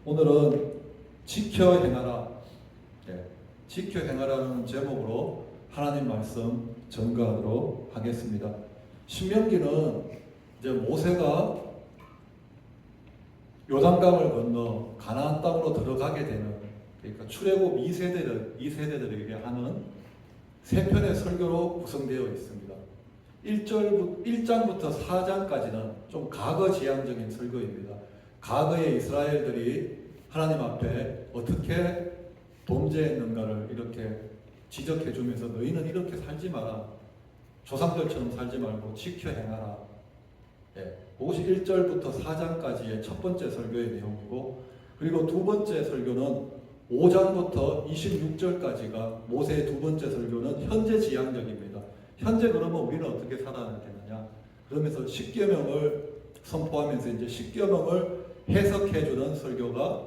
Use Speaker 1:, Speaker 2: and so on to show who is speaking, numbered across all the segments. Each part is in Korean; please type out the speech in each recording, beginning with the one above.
Speaker 1: 오늘은 지켜 행하라, 지켜 행하라는 제목으로 하나님 말씀 전가하도록 하겠습니다. 신명기는 이제 모세가 요단강을 건너 가나안 땅으로 들어가게 되는, 그러니까 출애굽 2세대들에게 하는 세 편의 설교로 구성되어 있습니다. 1장부터 4장까지는 좀 과거지향적인 설교입니다. 과거의 이스라엘들이 하나님 앞에 어떻게 범죄했는가를 이렇게 지적해 주면서 너희는 이렇게 살지 마라, 조상들처럼 살지 말고 지켜 행하라. 그것이 1절부터 4장까지의 첫 번째 설교의 내용이고, 그리고 두 번째 설교는 5장부터 26절까지가 모세의 두 번째 설교는 현재 지향적입니다. 현재 그러면 우리는 어떻게 살아야 되느냐? 그러면서 십계명을 선포하면서 이제 십계명을 해석해주는 설교가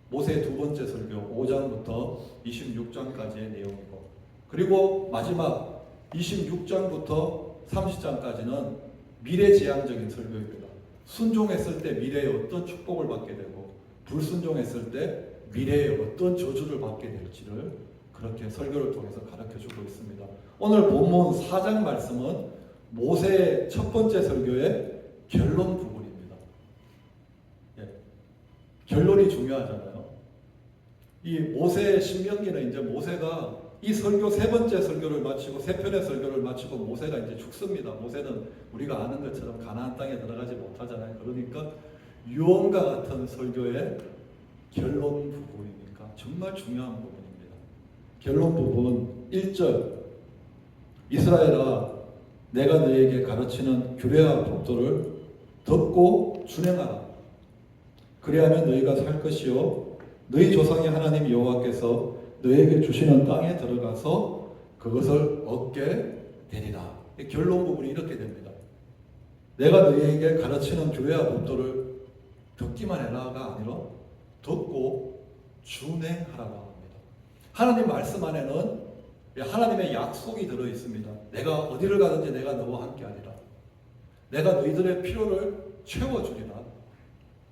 Speaker 1: 모세의 두 번째 설교 5장부터 26장까지의 내용이고, 그리고 마지막 26장부터 30장까지는 미래지향적인 설교입니다. 순종했을 때 미래에 어떤 축복을 받게 되고, 불순종했을 때 미래에 어떤 저주를 받게 될지를 그렇게 설교를 통해서 가르쳐주고 있습니다. 오늘 본문 4장 말씀은 모세의 첫 번째 설교의 결론 부분입니다. 결론이 중요하잖아요. 이 모세의 신명기는 이제 모세가 이 설교 세 번째 설교를 마치고 세 편의 설교를 마치고 모세가 이제 죽습니다. 모세는 우리가 아는 것처럼 가나안 땅에 들어가지 못하잖아요. 그러니까 유언과 같은 설교의 결론 부분이니까 정말 중요한 부분입니다. 결론 부분 1절, 이스라엘아, 내가 너에게 가르치는 규례와 법도를 듣고 준행하라. 그리하면 너희가 살 것이요 너희 조상의 하나님 여호와께서 너에게 주시는 땅에 들어가서 그것을 얻게 되리라. 결론 부분이 이렇게 됩니다. 내가 너희에게 가르치는 규례와 법도를 듣기만 해라가 아니라 듣고 준행하라고 합니다. 하나님 말씀 안에는 하나님의 약속이 들어 있습니다. 내가 어디를 가든지 내가 너와 함께 하리라. 내가 너희들의 필요를 채워주리라.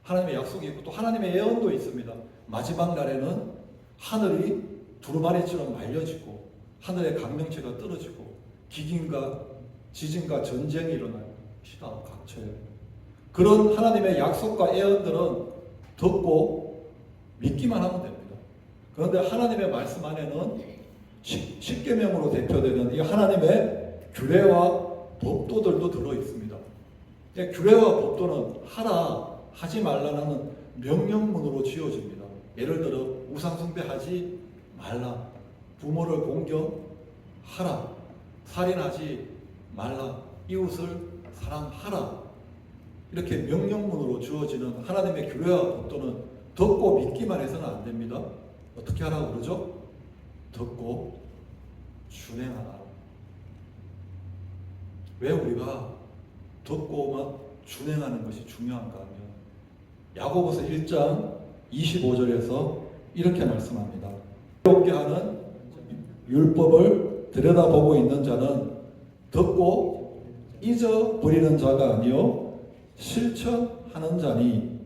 Speaker 1: 하나님의 약속이 있고 또 하나님의 예언도 있습니다. 마지막 날에는 하늘이 두루마리처럼 말려지고 하늘의 강명체가 떨어지고 기근과 지진과 전쟁이 일어날 것이다. 각처에. 그런 하나님의 약속과 예언들은 듣고 믿기만 하면 됩니다. 그런데 하나님의 말씀 안에는 십계명으로 대표되는 이 하나님의 규례와 법도들도 들어 있습니다. 규례와 법도는 하라, 하지 말라는 명령문으로 지어집니다. 예를 들어 우상 숭배하지 말라, 부모를 공경하라, 살인하지 말라, 이웃을 사랑하라. 이렇게 명령문으로 주어지는 하나님의 규례와 법도는 듣고 믿기만 해서는 안 됩니다. 어떻게 하라고 그러죠? 듣고 준행하라. 왜 우리가 듣고만 준행하는 것이 중요한가 하면 야고보서 1장 25절에서 이렇게 말씀합니다. 어렵게 하는 율법을 들여다보고 있는 자는 듣고 잊어버리는 자가 아니요 실천하는 자니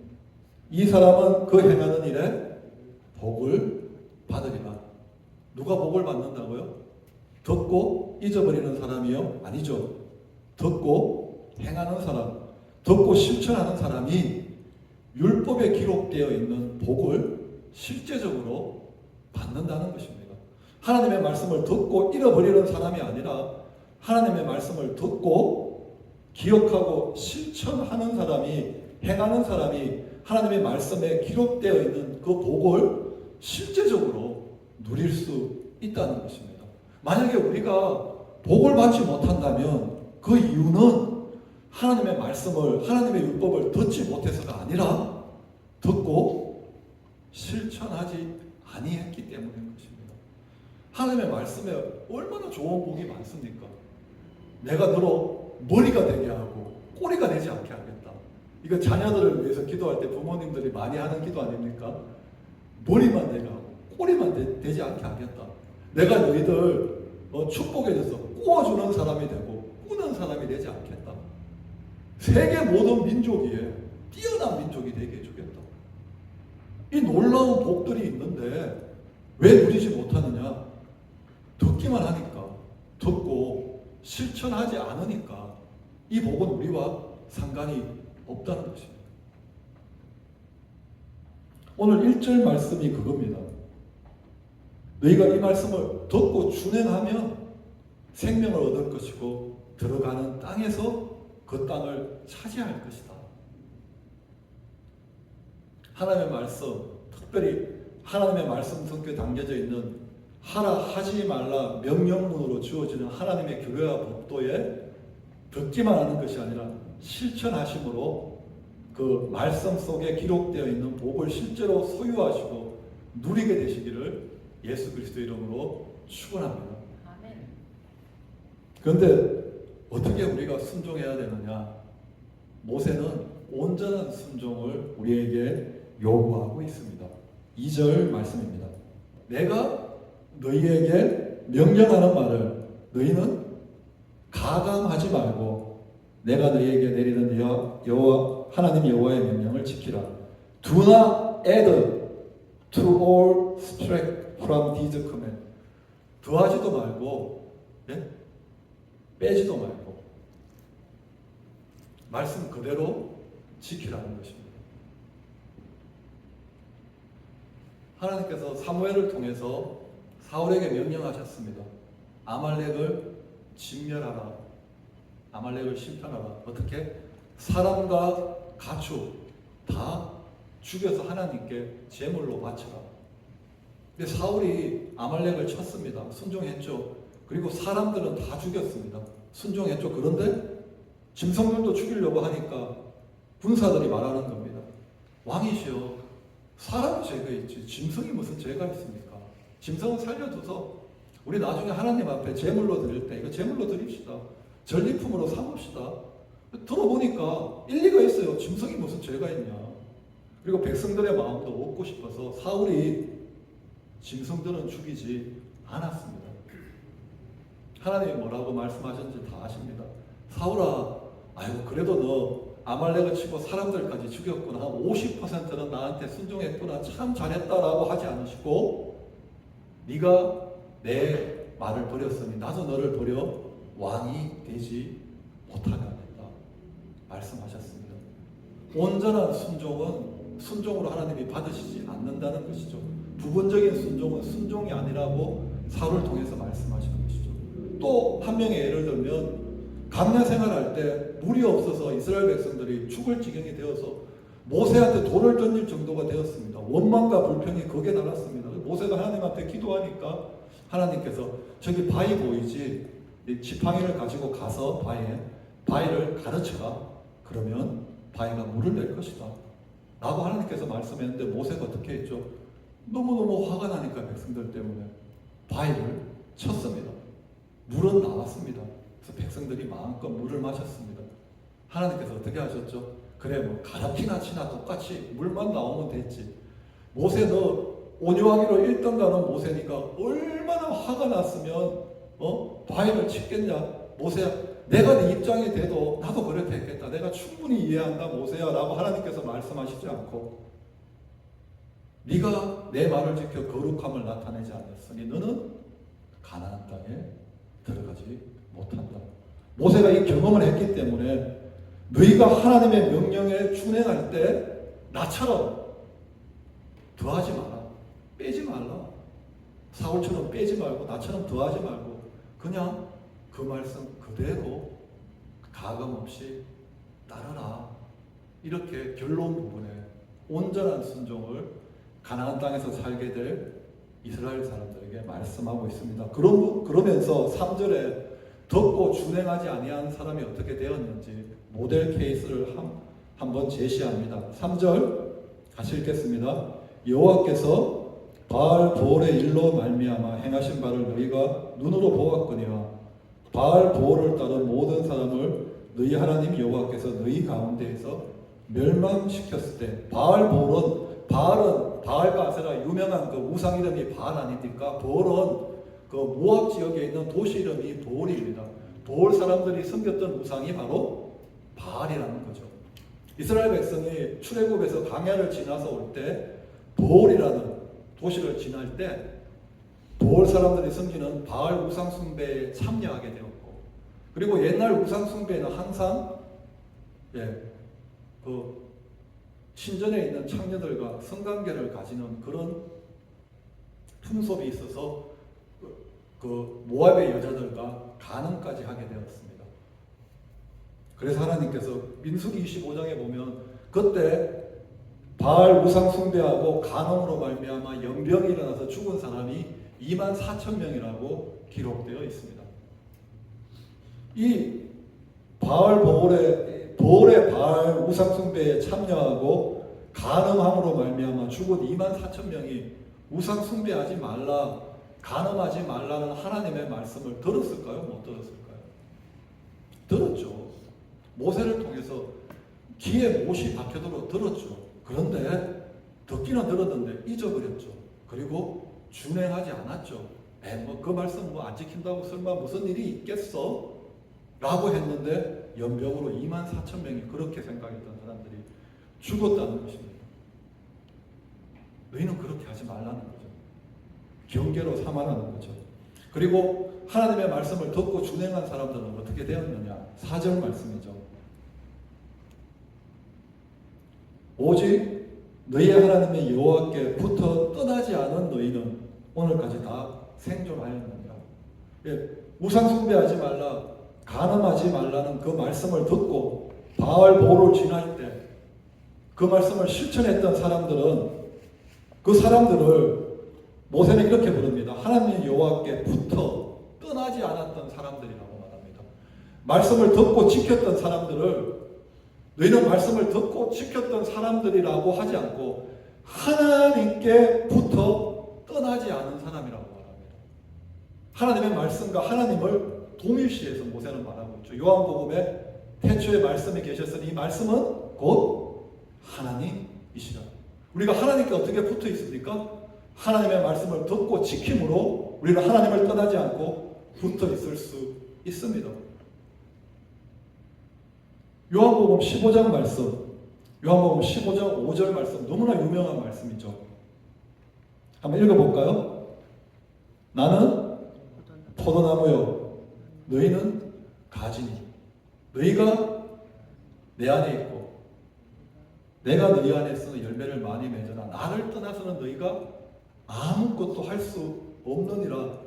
Speaker 1: 이 사람은 그 행하는 일에 복을 받으리라. 누가 복을 받는다고요? 듣고 잊어버리는 사람이요? 아니죠. 듣고 행하는 사람, 듣고 실천하는 사람이 율법에 기록되어 있는 복을 실제적으로 받는다는 것입니다. 하나님의 말씀을 듣고 잃어버리는 사람이 아니라 하나님의 말씀을 듣고 기억하고 실천하는 사람이, 행하는 사람이 하나님의 말씀에 기록되어 있는 그 복을 실제적으로 누릴 수 있다는 것입니다. 만약에 우리가 복을 받지 못한다면 그 이유는 하나님의 말씀을, 하나님의 율법을 듣지 못해서가 아니라 듣고 실천하지 아니했기 때문인 것입니다. 하나님의 말씀에 얼마나 좋은 복이 많습니까? 내가 너로 머리가 되게 하고 꼬리가 되지 않게 하겠다. 이거 자녀들을 위해서 기도할 때 부모님들이 많이 하는 기도 아닙니까? 머리만 되게 하고 꼬리만 되지 않게 하겠다. 내가 너희들 축복해줘서 꾸어주는 사람이 되고 꾸는 사람이 되지 않겠다. 세계 모든 민족 위에 뛰어난 민족이 되게 해주겠다. 이 놀라운 복들이 있는데 왜 누리지 못하느냐? 듣기만 하니까, 듣고 실천하지 않으니까 이 복은 우리와 상관이 없다는 것입니다. 오늘 1절 말씀이 그겁니다. 너희가 이 말씀을 듣고 준행하면 생명을 얻을 것이고 들어가는 땅에서 그 땅을 차지할 것이다. 하나님의 말씀, 특별히 하나님의 말씀 속에 담겨져 있는 하라 하지 말라 명령문으로 주어지는 하나님의 규례와 법도에 듣기만 하는 것이 아니라 실천하심으로 그 말씀 속에 기록되어 있는 복을 실제로 소유하시고 누리게 되시기를 예수 그리스도 이름으로 축원합니다. 그런데 어떻게 우리가 순종해야 되느냐? 모세는 온전한 순종을 우리에게 요구하고 있습니다. 2절 말씀입니다. 내가 너희에게 명령하는 말을 너희는 가감하지 말고 내가 너희에게 내리는 여호와 하나님 여호와의 명령을 지키라. Do not add to or subtract from these commandments. 더하지도 말고, 예? 빼지도 말고 말씀 그대로 지키라는 것입니다. 하나님께서 사무엘을 통해서 사울에게 명령하셨습니다. 아말렉을 진멸하라. 아말렉을 심판하라. 어떻게? 사람과 가축 다 죽여서 하나님께 제물로 바쳐라. 근데 사울이 아말렉을 쳤습니다. 순종했죠. 그리고 사람들은 다 죽였습니다. 순종했죠. 그런데 짐승들도 죽이려고 하니까 군사들이 말하는 겁니다. 왕이시여, 사람이 죄가 있지 짐승이 무슨 죄가 있습니까? 짐승은 살려둬서 우리 나중에 하나님 앞에 제물로 드릴 때 이거 제물로 드립시다. 전리품으로 삼읍시다. 들어보니까 일리가 있어요. 짐승이 무슨 죄가 있냐. 그리고 백성들의 마음도 얻고 싶어서 사울이 짐승들은 죽이지 않았습니다. 하나님이 뭐라고 말씀하셨는지 다 아십니다. 사울아, 아이고 그래도 너 아말렉을 치고 사람들까지 죽였구나. 50%는 나한테 순종했구나. 참 잘했다라고 하지 않으시고 네가 내 말을 버렸으니 나도 너를 버려 왕이 되지 못하게 하겠다 말씀하셨습니다. 온전한 순종은 순종으로 하나님이 받으시지 않는다는 것이죠. 부분적인 순종은 순종이 아니라고 사울을 통해서 말씀하시는 것이죠. 또 한 명의 예를 들면 광야 생활할 때 물이 없어서 이스라엘 백성들이 죽을 지경이 되어서 모세한테 돌을 던질 정도가 되었습니다. 원망과 불평이 극에 달았습니다. 모세가 하나님 앞에 기도하니까 하나님께서 저기 바위 보이지? 이 지팡이를 가지고 가서 바위를 가르쳐라. 그러면 바위가 물을 낼 것이다. 라고 하나님께서 말씀했는데 모세가 어떻게 했죠? 너무너무 화가 나니까 백성들 때문에 바위를 쳤습니다. 물은 나왔습니다. 그래서 백성들이 마음껏 물을 마셨습니다. 하나님께서 어떻게 하셨죠? 그래 뭐 가라키나 치나 똑같이 물만 나오면 됐지. 모세 너 온유하기로 1등 가는 모세니까 얼마나 화가 났으면 바위를 치겠냐. 모세야 내가 네 입장이 돼도 나도 그래 됐겠다. 내가 충분히 이해한다 모세야 라고 하나님께서 말씀하시지 않고 네가 내 말을 지켜 거룩함을 나타내지 않았으니 너는 가나안 땅에 들어가지 못한다. 모세가 이 경험을 했기 때문에 너희가 하나님의 명령에 준행할 때 나처럼 더하지 마라. 빼지 말라. 사울처럼 빼지 말고 나처럼 더하지 말고 그냥 그 말씀 그대로 가감 없이 따르라. 이렇게 결론 부분에 온전한 순종을 가나안 땅에서 살게 될 이스라엘 사람들에게 말씀하고 있습니다. 그러면서 3절에 듣고 준행하지 아니한 사람이 어떻게 되었는지 모델 케이스를 한번 제시합니다. 3절 같이 읽겠습니다. 여호와께서 바알 보올의 일로 말미암아 행하신 바를 너희가 눈으로 보았거니와 바알 보올을 따른 모든 사람을 너희 하나님 여호와께서 너희 가운데에서 멸망시켰을 때 바알은 바알과 아세라 유명한 그 우상 이름이 바알 아닙니까? 보올은 그 모압 지역에 있는 도시 이름이 보올입니다. 보올 사람들이 섬겼던 우상이 바로 바알이라는 거죠. 이스라엘 백성이 출애굽에서 광야를 지나서 올 때 도올이라는 도시를 지날 때 도올 사람들이 섬기는 바알 우상 숭배에 참여하게 되었고, 그리고 옛날 우상 숭배는 항상 그 신전에 있는 창녀들과 성관계를 가지는 그런 풍습이 있어서 그 모압의 여자들과 간음까지 하게 되었습니다. 그래서 하나님께서 민수기 25장에 보면 그때 바알 우상 숭배하고 간음으로 말미암아 연병이 일어나서 죽은 사람이 24,000명이라고 기록되어 있습니다. 이 도올의 바알 우상 숭배에 참여하고 간음함으로 말미암아 죽은 24,000명이 우상 숭배하지 말라, 간음하지 말라는 하나님의 말씀을 들었을까요? 못 들었을까요? 들었죠. 모세를 통해서 귀에 못이 박혀도록 들었죠. 그런데 듣기는 들었는데 잊어버렸죠. 그리고 준행하지 않았죠. 그 말씀 안 지킨다고 설마 무슨 일이 있겠어? 라고 했는데 연병으로 24,000명이 그렇게 생각했던 사람들이 죽었다는 것입니다. 너희는 그렇게 하지 말라는 거죠. 경계로 삼아라는 거죠. 그리고 하나님의 말씀을 듣고 준행한 사람들은 어떻게 되었느냐? 4절 말씀이죠. 오직 너희의 하나님의 여호와께 붙어 떠나지 않은 너희는 오늘까지 다 생존하였느니라. 우상 숭배하지 말라, 간음하지 말라는 그 말씀을 듣고 바알 보를 지날 때 그 말씀을 실천했던 사람들은, 그 사람들을 모세는 이렇게 부릅니다. 하나님 여호와께 붙어 떠나지 않았던 사람들이라고 말합니다. 말씀을 듣고 지켰던 사람들을 너희는 말씀을 듣고 지켰던 사람들이라고 하지 않고 하나님께 붙어 떠나지 않은 사람이라고 말합니다. 하나님의 말씀과 하나님을 동일시해서 모세는 말하고 있죠. 요한복음에 태초에 말씀이 계셨으니 이 말씀은 곧 하나님이시라. 우리가 하나님께 어떻게 붙어 있습니까? 하나님의 말씀을 듣고 지킴으로 우리는 하나님을 떠나지 않고 붙어 있을 수 있습니다. 요한복음 15장 말씀, 요한복음 15장 5절 말씀, 너무나 유명한 말씀이죠. 한번 읽어볼까요? 나는 포도나무요, 너희는 가지니, 너희가 내 안에 있고 내가 너희 안에서 열매를 많이 맺으나 나를 떠나서는 너희가 아무것도 할 수 없느니라.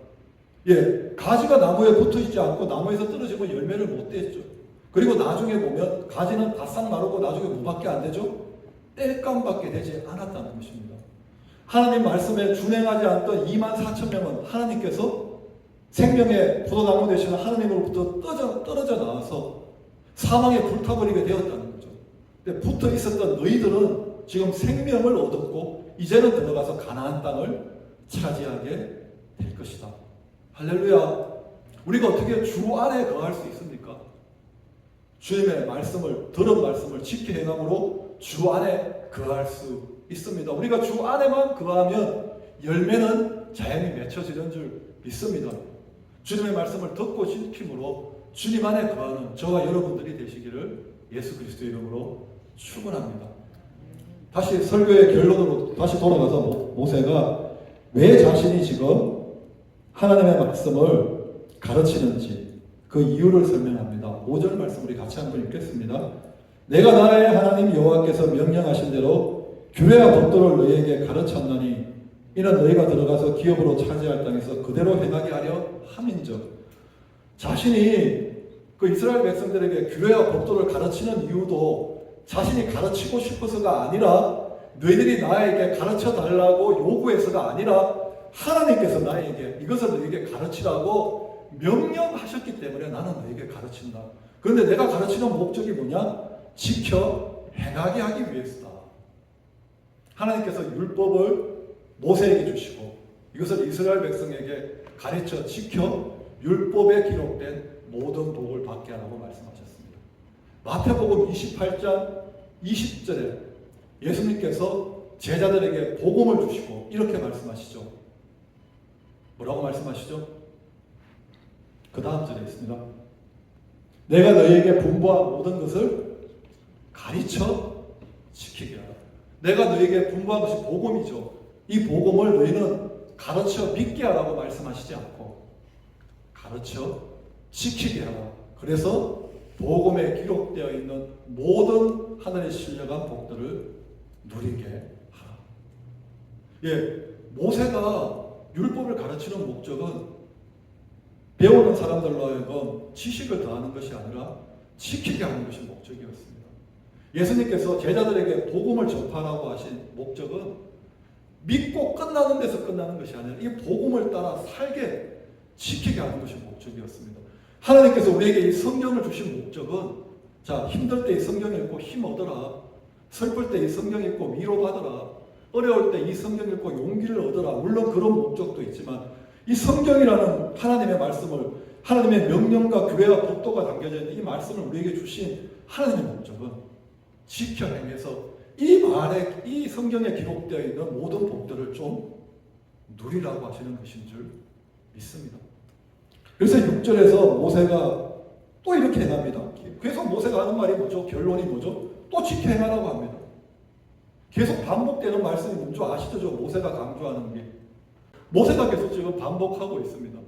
Speaker 1: 가지가 나무에 붙어있지 않고 나무에서 떨어지면 열매를 못 떼죠. 그리고 나중에 보면 가지는 바싹 마르고 나중에 뭐밖에 안 되죠? 땔감밖에 되지 않았다는 것입니다. 하나님 말씀에 준행하지 않던 24,000명은 하나님께서 생명의 포도나무 되시는 하나님으로부터 떨어져 나와서 사망에 불타버리게 되었다는 거죠. 근데 붙어 있었던 너희들은 지금 생명을 얻었고 이제는 들어가서 가나안 땅을 차지하게 될 것이다. 할렐루야. 우리가 어떻게 주 안에 거할 수 있습니까? 주님의 말씀을, 들은 말씀을 지켜 행함으로 주 안에 거할 수 있습니다. 우리가 주 안에만 거하면 열매는 자연히 맺혀지는 줄 믿습니다. 주님의 말씀을 듣고 지킴으로 주님 안에 거하는 저와 여러분들이 되시기를 예수 그리스도의 이름으로 축원합니다. 다시 설교의 결론으로 다시 돌아가서 모세가 왜 자신이 지금 하나님의 말씀을 가르치는지 그 이유를 설명합니다. 5절 말씀 우리 같이 한번 읽겠습니다. 내가 나의 하나님 여호와께서 명령하신 대로 규례와 법도를 너희에게 가르쳤나니 이는 너희가 들어가서 기업으로 차지할 땅에서 그대로 행하게 하려 함인즉. 자신이 그 이스라엘 백성들에게 규례와 법도를 가르치는 이유도 자신이 가르치고 싶어서가 아니라 너희들이 나에게 가르쳐 달라고 요구해서가 아니라 하나님께서 나에게 이것을 너희에게 가르치라고 명령하셨기 때문에 나는 너희에게 가르친다. 그런데 내가 가르치는 목적이 뭐냐? 지켜 행하게 하기 위해서다. 하나님께서 율법을 모세에게 주시고 이것을 이스라엘 백성에게 가르쳐 지켜 율법에 기록된 모든 복을 받게 하라고 말씀하셨습니다. 마태복음 28장 20절에 예수님께서 제자들에게 복음을 주시고 이렇게 말씀하시죠. 뭐라고 말씀하시죠? 그 다음 절에 있습니다. 내가 너희에게 분부한 모든 것을 가르쳐 지키게 하라. 내가 너에게 분부한 것이 복음이죠. 이 복음을 너희는 가르쳐 믿게 하라고 말씀하시지 않고 가르쳐 지키게 하라. 그래서 복음에 기록되어 있는 모든 하늘의 신령한 복들을 누리게 하라. 예, 모세가 율법을 가르치는 목적은 배우는 사람들로 하여금 지식을 더하는 것이 아니라 지키게 하는 것이 목적이었습니다. 예수님께서 제자들에게 복음을 전파하라고 하신 목적은 믿고 끝나는 데서 끝나는 것이 아니라 이 복음을 따라 살게 지키게 하는 것이 목적이었습니다. 하나님께서 우리에게 이 성경을 주신 목적은 자, 힘들 때 이 성경 읽고 힘 얻어라. 슬플 때 이 성경 읽고 위로받아라. 어려울 때 이 성경 읽고 용기를 얻어라. 물론 그런 목적도 있지만 이 성경이라는 하나님의 말씀을 하나님의 명령과 규례와 법도가 담겨져 있는 이 말씀을 우리에게 주신 하나님의 목적은 지켜 행해서 이 말에 이 성경에 기록되어 있는 모든 복들을 좀 누리라고 하시는 것인 줄 믿습니다. 그래서 6절에서 모세가 또 이렇게 행합니다. 계속 모세가 하는 말이 뭐죠? 결론이 뭐죠? 또 지켜 행하라고 합니다. 계속 반복되는 말씀이 뭔지 아시죠? 저 모세가 강조하는 게. 모세가 계속 지금 반복하고 있습니다.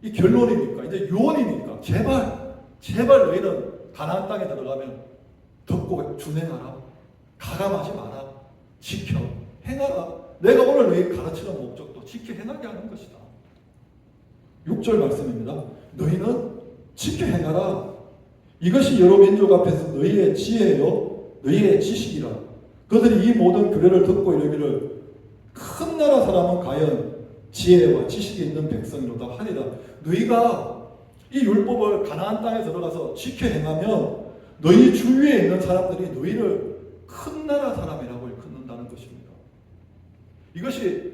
Speaker 1: 이 결론이니까, 이제 유언이니까, 제발 너희는 가나안 땅에 들어가면 듣고 준행하라. 가감하지 마라. 지켜 행하라. 내가 오늘 너희 가르치는 목적도 지켜 행하게 하는 것이다. 6절 말씀입니다. 너희는 지켜 행하라. 이것이 여러 민족 앞에서 너희의 지혜요 너희의 지식이라. 그들이 이 모든 규례를 듣고 이르기를 큰 나라 사람은 과연 지혜와 지식이 있는 백성이로다 하리라. 너희가 이 율법을 가나안 땅에 들어가서 지켜 행하면 너희 주위에 있는 사람들이 너희를 큰 나라 사람이라고 일컫는다는 것입니다. 이것이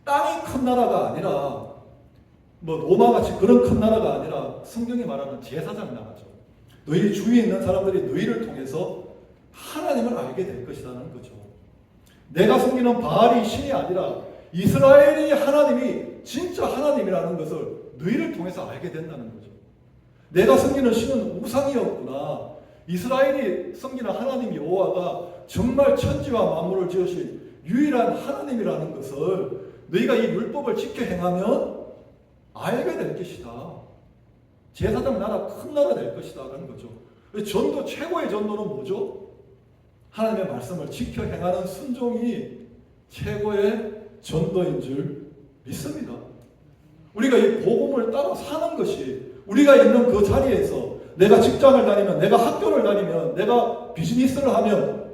Speaker 1: 땅이 큰 나라가 아니라 로마같이 그런 큰 나라가 아니라 성경이 말하는 제사장 나라죠. 너희 주위에 있는 사람들이 너희를 통해서 하나님을 알게 될 것이라는 거죠. 내가 섬기는 바알이 신이 아니라 이스라엘이 하나님이 진짜 하나님이라는 것을 너희를 통해서 알게 된다는 거죠. 내가 섬기는 신은 우상이었구나. 이스라엘이 섬기는 하나님 여호와가 정말 천지와 만물을 지으신 유일한 하나님이라는 것을 너희가 이 율법을 지켜 행하면 알게 될 것이다. 제사장 나라, 큰 나라 될 것이다 라는 거죠. 전도, 최고의 전도는 뭐죠? 하나님의 말씀을 지켜 행하는 순종이 최고의 전도인 줄 믿습니다. 우리가 이 복음을 따라 사는 것이, 우리가 있는 그 자리에서 내가 직장을 다니면, 내가 학교를 다니면, 내가 비즈니스를 하면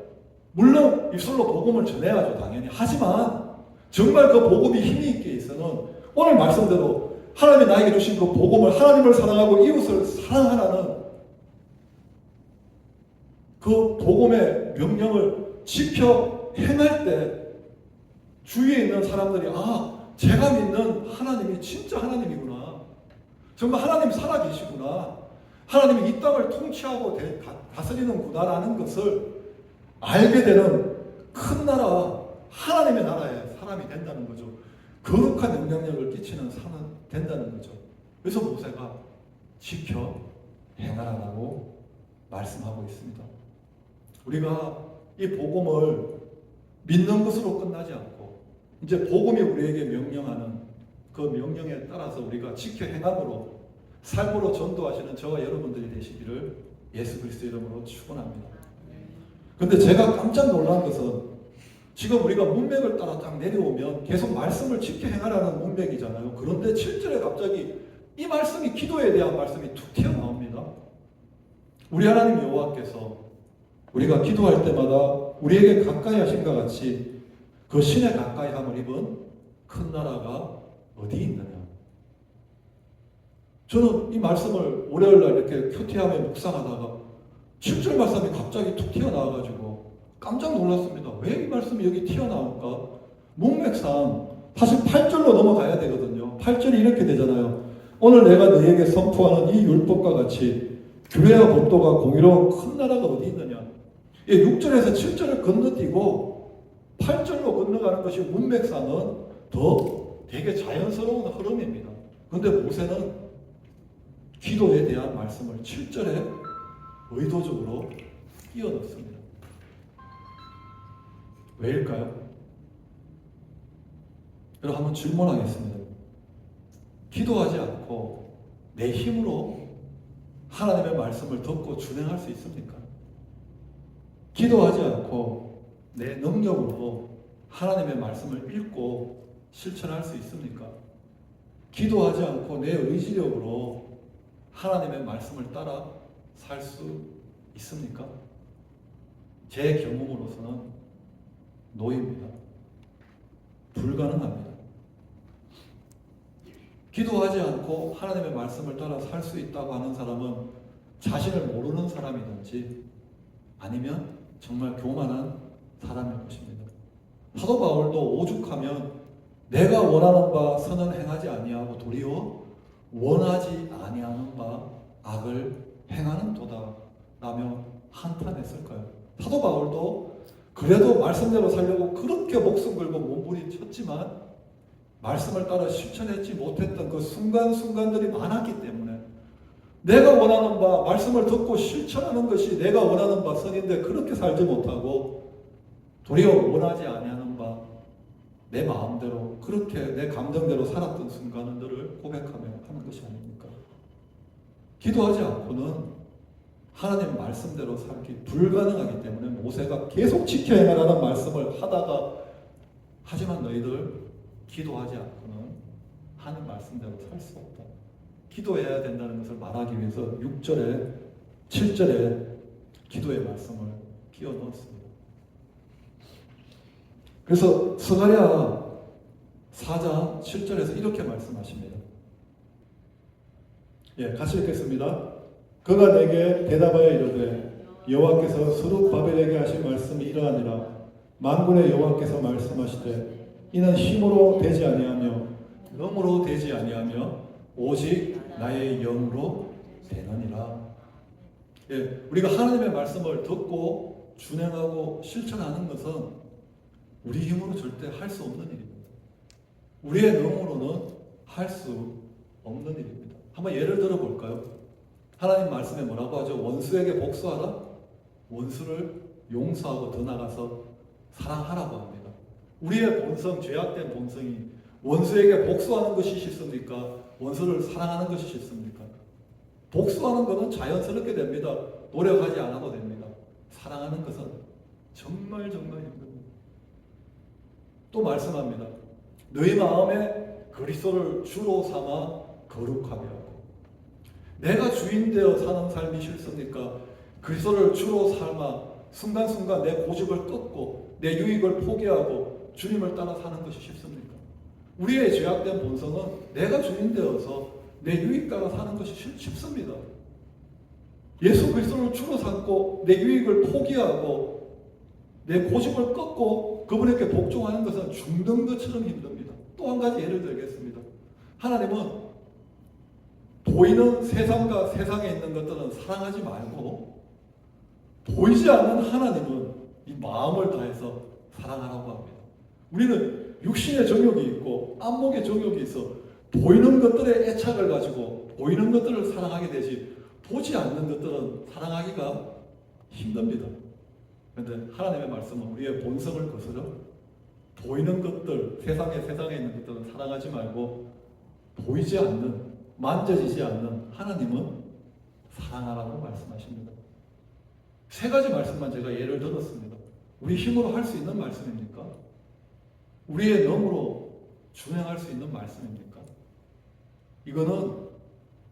Speaker 1: 물론 입술로 복음을 전해야죠. 당연히. 하지만 정말 그 복음이 힘이 있게 있어는 오늘 말씀대로 하나님이 나에게 주신 그 복음을, 하나님을 사랑하고 이웃을 사랑하라는 그 복음의 명령을 지켜 행할 때 주위에 있는 사람들이 제가 믿는 하나님이 진짜 하나님이구나. 정말 하나님 살아계시구나. 하나님이 이 땅을 통치하고 다스리는구나라는 것을 알게 되는 큰 나라, 하나님의 나라의 사람이 된다는 거죠. 거룩한 영향력을 끼치는 사람이 된다는 거죠. 그래서 모세가 지켜 행하라고 말씀하고 있습니다. 우리가 이 복음을 믿는 것으로 끝나지 않고 이제 복음이 우리에게 명령하는 그 명령에 따라서 우리가 지켜 행함으로 삶으로 전도하시는 저와 여러분들이 되시기를 예수 그리스도 이름으로 축원합니다. 그런데 제가 깜짝 놀란 것은 지금 우리가 문맥을 따라 딱 내려오면 계속 말씀을 지켜 행하라는 문맥이잖아요. 그런데 7절에 갑자기 이 말씀이, 기도에 대한 말씀이 툭 튀어나옵니다. 우리 하나님 여호와께서 우리가 기도할 때마다 우리에게 가까이 하신과 같이 그 신의 가까이함을 입은 큰 나라가 어디 있느냐. 저는 이 말씀을 월요일날 이렇게 큐티하며 묵상하다가 7절 말씀이 갑자기 툭 튀어나와가지고 깜짝 놀랐습니다. 왜 이 말씀이 여기 튀어나올까? 문맥상 사실 8절로 넘어가야 되거든요. 8절이 이렇게 되잖아요. 오늘 내가 너희에게 선포하는 이 율법과 같이 규례와 법도가 공의로운 큰 나라가 어디 있느냐. 6절에서 7절을 건너뛰고 8절로 건너가는 것이 문맥상은 더 되게 자연스러운 흐름입니다. 그런데 모세는 기도에 대한 말씀을 7절에 의도적으로 끼워 넣습니다. 왜일까요? 여러분 한번 질문하겠습니다. 기도하지 않고 내 힘으로 하나님의 말씀을 듣고 준행할 수 있습니까? 기도하지 않고 내 능력으로 하나님의 말씀을 읽고 실천할 수 있습니까? 기도하지 않고 내 의지력으로 하나님의 말씀을 따라 살 수 있습니까? 제 경험으로서는 노입니다. 불가능합니다. 기도하지 않고 하나님의 말씀을 따라 살 수 있다고 하는 사람은 자신을 모르는 사람이든지 아니면 정말 교만한 사람일 것입니다. 사도 바울도 오죽하면 내가 원하는 바 선은 행하지 아니하고 도리어 원하지 아니하는 바 악을 행하는 도다 라며 한탄했을까요? 사도 바울도 그래도 말씀대로 살려고 그렇게 목숨 걸고 몸부림쳤지만 말씀을 따라 실천했지 못했던 그 순간순간들이 많았기 때문에 내가 원하는 바 말씀을 듣고 실천하는 것이 내가 원하는 바 선인데 그렇게 살지 못하고 도리어 원하지 아니하는 바 내 마음대로 그렇게 내 감정대로 살았던 순간들을 고백하며 하는 것이 아닙니까? 기도하지 않고는 하나님 말씀대로 살기 불가능하기 때문에 모세가 계속 지켜야 하라는 말씀을 하다가 하지만 너희들 기도하지 않고는 하는 말씀대로 살 수 없다. 기도해야 된다는 것을 말하기 위해서 6절에 7절에 기도의 말씀을 끼워 넣었습니다. 그래서 스가랴 4장 7절에서 이렇게 말씀하십니다. 같이 읽겠습니다. 그가 내게 대답하여 이르되 여호와께서 스룹바벨에게 하신 말씀이 이러하니라. 만군의 여호와께서 말씀하시되 이는 힘으로 되지 아니하며 영으로 되지 아니하며 오직 나의 영으로 되느니라. 우리가 하나님의 말씀을 듣고 준행하고 실천하는 것은 우리 힘으로 절대 할 수 없는 일입니다. 우리의 능으로는 할 수 없는 일입니다. 한번 예를 들어 볼까요? 하나님 말씀에 뭐라고 하죠? 원수에게 복수하라? 원수를 용서하고 더 나가서 사랑하라고 합니다. 우리의 본성, 죄악된 본성이 원수에게 복수하는 것이 싫습니까? 원수를 사랑하는 것이 싫습니까? 복수하는 것은 자연스럽게 됩니다. 노력하지 않아도 됩니다. 사랑하는 것은 정말 힘듭니다. 또 말씀합니다. 너희 마음에 그리스도를 주로 삼아 거룩하게 하고. 내가 주인 되어 사는 삶이 싫습니까? 그리스도를 주로 삼아 순간순간 내 고집을 끊고 내 유익을 포기하고 주님을 따라 사는 것이 싫습니까? 우리의 죄악된 본성은 내가 주인 되어서 내 유익 따라 사는 것이 쉽습니다. 예수 그리스도를 주로 삼고 내 유익을 포기하고 내 고집을 끊고 그분에게 복종하는 것은 죽는 것처럼 힘듭니다. 또 한 가지 예를 들겠습니다. 하나님은 보이는 세상과 세상에 있는 것들은 사랑하지 말고 보이지 않는 하나님은 이 마음을 다해서 사랑하라고 합니다. 우리는 육신의 정욕이 있고 안목의 정욕이 있어 보이는 것들의 애착을 가지고 보이는 것들을 사랑하게 되지 보지 않는 것들은 사랑하기가 힘듭니다. 그런데 하나님의 말씀은 우리의 본성을 거스려 보이는 것들, 세상에 있는 것들은 사랑하지 말고 보이지 않는, 만져지지 않는 하나님은 사랑하라고 말씀하십니다. 세 가지 말씀만 제가 예를 들었습니다. 우리 힘으로 할 수 있는 말씀입니까? 우리의 능으로 준행할 수 있는 말씀입니까? 이거는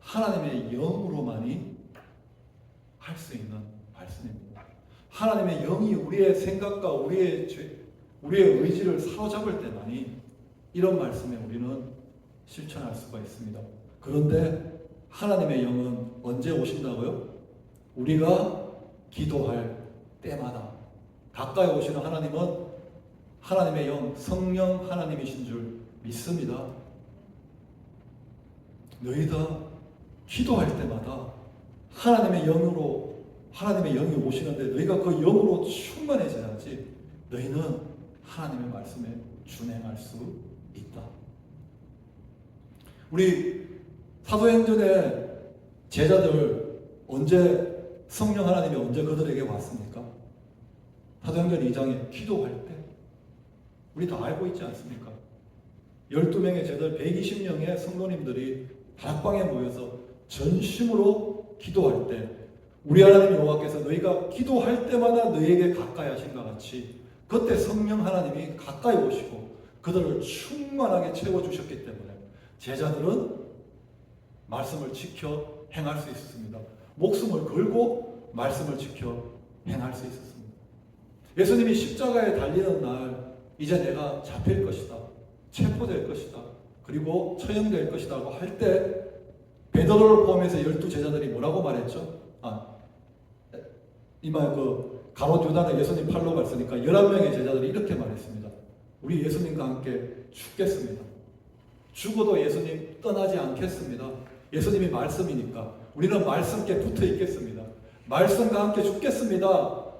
Speaker 1: 하나님의 영으로만이 할 수 있는 말씀입니다. 하나님의 영이 우리의 생각과 우리의 의지를 사로잡을 때만이 이런 말씀에 우리는 실천할 수가 있습니다. 그런데 하나님의 영은 언제 오신다고요? 우리가 기도할 때마다. 가까이 오시는 하나님은 하나님의 영, 성령 하나님이신 줄 믿습니다. 너희가 기도할 때마다 하나님의 영으로 하나님의 영이 오시는데 너희가 그 영으로 충만해져야지 너희는 하나님의 말씀에 준행할 수 있다. 우리 사도행전의 제자들 성령 하나님이 언제 그들에게 왔습니까? 사도행전 2장에 기도할 때 우리 다 알고 있지 않습니까? 12명의 제자들 120명의 성도님들이 다락방에 모여서 전심으로 기도할 때 우리 하나님 여호와께서 너희가 기도할 때마다 너희에게 가까이 하신것 같이 그때 성령 하나님이 가까이 오시고 그들을 충만하게 채워주셨기 때문에 제자들은 말씀을 지켜 행할 수 있었습니다. 목숨을 걸고 말씀을 지켜 행할 수 있었습니다. 예수님이 십자가에 달리는 날 이제 내가 잡힐 것이다. 체포될 것이다. 그리고 처형될 것이다 고 할 때 베드로를 포함해서 12제자들이 뭐라고 말했죠? 이말 가롯 유다는 예수님 팔로 갔으니까 11명의 제자들이 이렇게 말했습니다. 우리 예수님과 함께 죽겠습니다. 죽어도 예수님 떠나지 않겠습니다. 예수님이 말씀이니까 우리는 말씀께 붙어 있겠습니다. 말씀과 함께 죽겠습니다.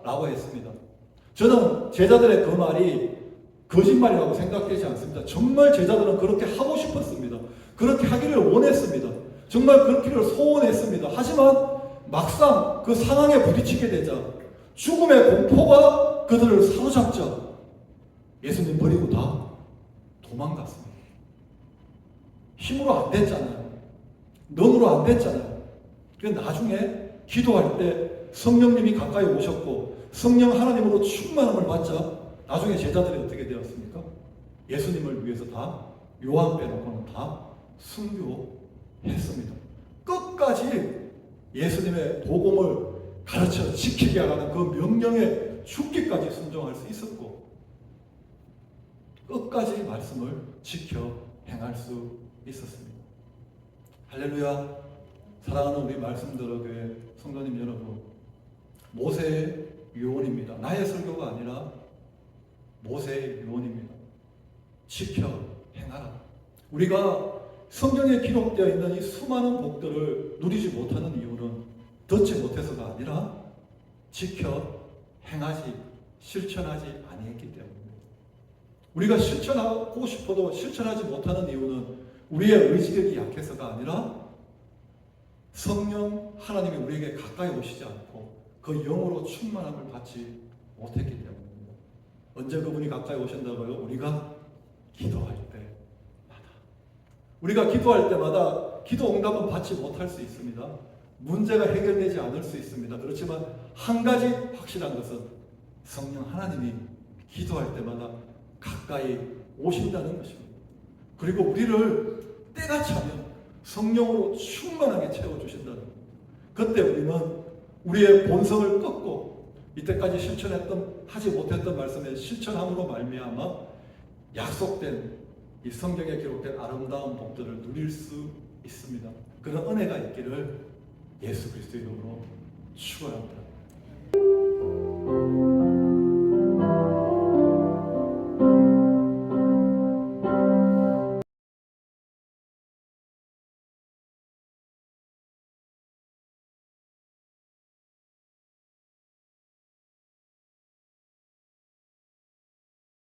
Speaker 1: 라고 했습니다. 저는 제자들의 그 말이 거짓말이라고 생각되지 않습니다. 정말 제자들은 그렇게 하고 싶었습니다. 그렇게 하기를 원했습니다. 정말 그렇기를 소원했습니다. 하지만 막상 그 상황에 부딪히게 되자 죽음의 공포가 그들을 사로잡자 예수님 버리고 다 도망갔습니다. 힘으로 안 됐잖아요. 눈으로 안 됐잖아요. 그래서 나중에 기도할 때 성령님이 가까이 오셨고 성령 하나님으로 충만함을 받자 나중에 제자들이 어떻게 되었습니까? 예수님을 위해서 다 요한 빼놓고는 다 순교했습니다. 끝까지 예수님의 복음을 가르쳐 지키게 하라는 그 명령에 죽기까지 순종할 수 있었고 끝까지 말씀을 지켜 행할 수 있었습니다. 할렐루야. 사랑하는 우리 말씀들어교회 성도님 여러분, 모세의 유언입니다. 나의 설교가 아니라 모세의 유언입니다. 지켜 행하라. 우리가 성경에 기록되어 있는 이 수많은 복들을 누리지 못하는 이유는 듣지 못해서가 아니라 지켜 행하지 실천하지 아니했기 때문입니다. 우리가 실천하고 싶어도 실천하지 못하는 이유는 우리의 의지력이 약해서가 아니라 성령 하나님이 우리에게 가까이 오시지 않고 그 영으로 충만함을 받지 못했기 때문입니다. 언제 그분이 가까이 오신다고요? 우리가 기도할 때마다. 우리가 기도할 때마다 기도 응답은 받지 못할 수 있습니다. 문제가 해결되지 않을 수 있습니다. 그렇지만 한 가지 확실한 것은 성령 하나님이 기도할 때마다 가까이 오신다는 것입니다. 그리고 우리를 때가 차면 성령으로 충만하게 채워주신다는 겁니다. 그때 우리는 우리의 본성을 꺾고 이때까지 하지 못했던 말씀에 실천함으로 말미암아 약속된 이 성경에 기록된 아름다운 복들을 누릴 수 있습니다. 그런 은혜가 있기를 예수 그리스도의 이름으로 축원합니다.